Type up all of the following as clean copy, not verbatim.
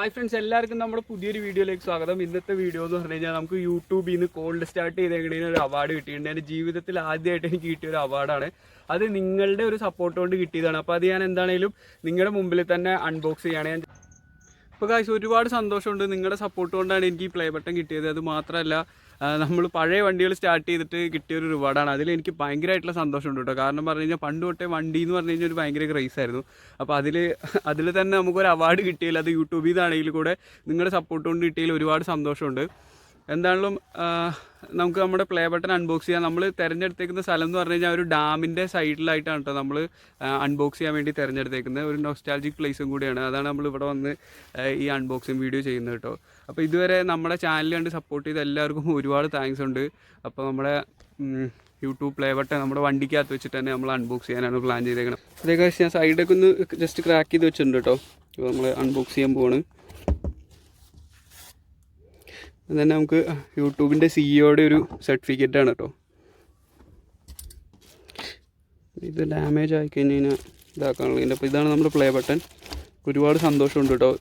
Hi friends, എല്ലാവർക്കും നമ്മുടെ പുതിയൊരു വീഡിയോയിലേക്ക് സ്വാഗതം. ഇന്നത്തെ വീഡിയോ എന്ന് പറഞ്ഞു കഴിഞ്ഞാൽ നമുക്ക് യൂട്യൂബിൽ നിന്ന് കോൾഡ് സ്റ്റാർട്ട് ചെയ്തേക്കണേന് ഒരു അവാർഡ് കിട്ടിയിട്ടുണ്ട്. എൻ്റെ ജീവിതത്തിൽ ആദ്യമായിട്ട് എനിക്ക് കിട്ടിയ ഒരു അവാർഡാണ്. അത് നിങ്ങളുടെ ഒരു സപ്പോർട്ട് കൊണ്ട് കിട്ടിയതാണ്. അപ്പോൾ അത് ഞാൻ എന്താണെങ്കിലും നിങ്ങളുടെ മുമ്പിൽ തന്നെ അൺബോക്സ് ചെയ്യുകയാണ്. ഇപ്പോൾ കാശ് ഒരുപാട് സന്തോഷമുണ്ട്. നിങ്ങളുടെ സപ്പോർട്ട് കൊണ്ടാണ് എനിക്ക് ഈ പ്ലേ ബട്ടൺ കിട്ടിയത്. അത് മാത്രമല്ല, നമ്മൾ പഴയ വണ്ടികൾ സ്റ്റാർട്ട് ചെയ്തിട്ട് കിട്ടിയൊരു റിവാർഡാണ്. അതിൽ എനിക്ക് ഭയങ്കരമായിട്ടുള്ള സന്തോഷമുണ്ട് കേട്ടോ. കാരണം പറഞ്ഞു കഴിഞ്ഞാൽ പണ്ട് തൊട്ടേ വണ്ടി എന്ന് പറഞ്ഞു കഴിഞ്ഞാൽ ഒരു ഭയങ്കര ക്രൈസ് ആയിരുന്നു. അപ്പോൾ അതിൽ തന്നെ നമുക്കൊരു അവാർഡ് കിട്ടിയില്ല. അത് യൂട്യൂബിൽ നിന്നാണെങ്കിൽ കൂടെ നിങ്ങളുടെ സപ്പോർട്ട് കൊണ്ട് കിട്ടിയതിൽ ഒരുപാട് സന്തോഷമുണ്ട്. എന്താണെങ്കിലും നമുക്ക് നമ്മുടെ പ്ലേ ബട്ടൺ അൺബോക്സ് ചെയ്യാം. നമ്മൾ തിരഞ്ഞെടുത്തേക്കുന്ന സ്ഥലം എന്ന് പറഞ്ഞു കഴിഞ്ഞാൽ ഒരു ഡാമിൻ്റെ സൈഡിലായിട്ടാണ് കേട്ടോ നമ്മൾ അൺബോക്സ് ചെയ്യാൻ വേണ്ടി തിരഞ്ഞെടുത്തേക്കുന്നത്. ഒരു നൊസ്റ്റാൾജിക് പ്ലേസും കൂടിയാണ്. അതാണ് നമ്മൾ ഇവിടെ വന്ന് ഈ അൺബോക്സിങ് വീഡിയോ ചെയ്യുന്നത് കേട്ടോ. അപ്പോൾ ഇതുവരെ നമ്മുടെ ചാനൽ കണ്ട് സപ്പോർട്ട് ചെയ്ത എല്ലാവർക്കും ഒരുപാട് താങ്ക്സ് ഉണ്ട്. അപ്പോൾ നമ്മുടെ യൂട്യൂബ് പ്ലേ ബട്ടൺ നമ്മുടെ വണ്ടിക്കകത്ത് വെച്ചിട്ട് തന്നെ നമ്മൾ അൺബോക്സ് ചെയ്യാനാണ് പ്ലാൻ ചെയ്തേക്കുന്നത്. അതേക്കാൾ ഞാൻ സൈഡൊക്കെ ഒന്ന് ജസ്റ്റ് ക്രാക്ക് ചെയ്ത് വെച്ചിട്ടുണ്ട് കേട്ടോ. അപ്പോൾ നമ്മൾ അൺബോക്സ് ചെയ്യാൻ പോവാണ്. തന്നെ നമുക്ക് യൂട്യൂബിൻ്റെ സിഇഒയുടെ ഒരു സർട്ടിഫിക്കറ്റാണ് കേട്ടോ. ഇത് ഡാമേജ് ആയി കഴിഞ്ഞ് കഴിഞ്ഞാൽ ഇതാക്കാനുള്ളതിൻ്റെ. അപ്പോൾ ഇതാണ് നമ്മുടെ പ്ലേ ബട്ടൺ. ഒരുപാട് സന്തോഷമുണ്ട് കേട്ടോ.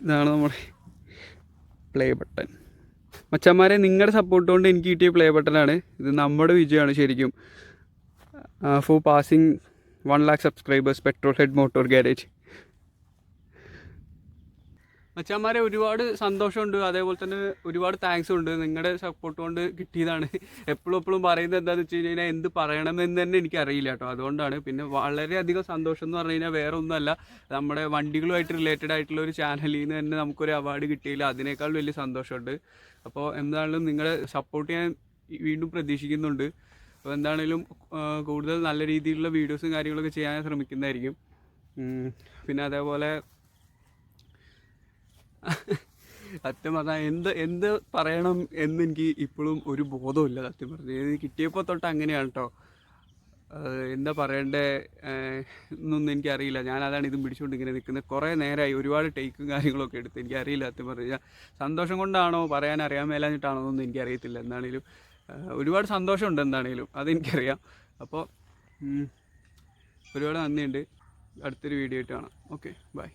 ഇതാണ് നമ്മുടെ പ്ലേ ബട്ടൺ. മച്ചന്മാരെ, നിങ്ങളുടെ സപ്പോർട്ട് കൊണ്ട് എനിക്ക് കിട്ടിയ പ്ലേ ബട്ടനാണ്. ഇത് നമ്മുടെ വിജയമാണ് ശരിക്കും. For passing 1 lakh subscribers, petrol head motor garage. മച്ചാന്മാരെ, ഒരുപാട് സന്തോഷമുണ്ട്. അതേപോലെ തന്നെ ഒരുപാട് താങ്ക്സ് ഉണ്ട്. നിങ്ങളുടെ സപ്പോർട്ട് കൊണ്ട് കിട്ടിയതാണ്. എപ്പോഴും പറയുന്നത് എന്താണെന്ന് വെച്ച് കഴിഞ്ഞാൽ എന്ത് പറയണമെന്ന് തന്നെ എനിക്കറിയില്ല കേട്ടോ. അതുകൊണ്ടാണ്. പിന്നെ വളരെയധികം സന്തോഷം എന്ന് പറഞ്ഞു കഴിഞ്ഞാൽ വേറെ ഒന്നുമല്ല, നമ്മുടെ വണ്ടികളുമായിട്ട് റിലേറ്റഡ് ആയിട്ടുള്ള ഒരു ചാനലിൽ നിന്ന് തന്നെ നമുക്കൊരു അവാർഡ് കിട്ടിയില്ല. അതിനേക്കാൾ വലിയ സന്തോഷമുണ്ട്. അപ്പോൾ എന്താണെങ്കിലും നിങ്ങളെ സപ്പോർട്ട് ചെയ്യാൻ വീണ്ടും പ്രതീക്ഷിക്കുന്നുണ്ട്. അപ്പോൾ എന്താണെങ്കിലും കൂടുതൽ നല്ല രീതിയിലുള്ള വീഡിയോസും കാര്യങ്ങളൊക്കെ ചെയ്യാൻ ശ്രമിക്കുന്നതായിരിക്കും. പിന്നെ അതേപോലെ സത്യം പറഞ്ഞാൽ എന്ത് പറയണം എന്ന് എനിക്ക് ഇപ്പോഴും ഒരു ബോധമില്ല. സത്യം പറഞ്ഞത് കിട്ടിയപ്പോൾ തൊട്ട് അങ്ങനെയാണ് കേട്ടോ. എന്താ പറയണ്ടേ എന്നൊന്നും എനിക്കറിയില്ല. ഞാനതാണ് ഇതും പിടിച്ചുകൊണ്ട് ഇങ്ങനെ നിൽക്കുന്നത്. കുറേ നേരമായി, ഒരുപാട് ടേക്കും കാര്യങ്ങളൊക്കെ എടുത്ത്. എനിക്കറിയില്ല സത്യം പറഞ്ഞാൽ സന്തോഷം കൊണ്ടാണോ പറയാൻ അറിയാൻ മേലാഞ്ഞിട്ടാണോ എന്നൊന്നും എനിക്കറിയത്തില്ല. എന്താണെങ്കിലും ഒരുപാട് സന്തോഷമുണ്ട്. എന്താണെങ്കിലും അതെനിക്കറിയാം. അപ്പോൾ ഒരുപാട് നന്ദിയുണ്ട്. അടുത്തൊരു വീഡിയോ ആയിട്ട് കാണാം. Okay, by.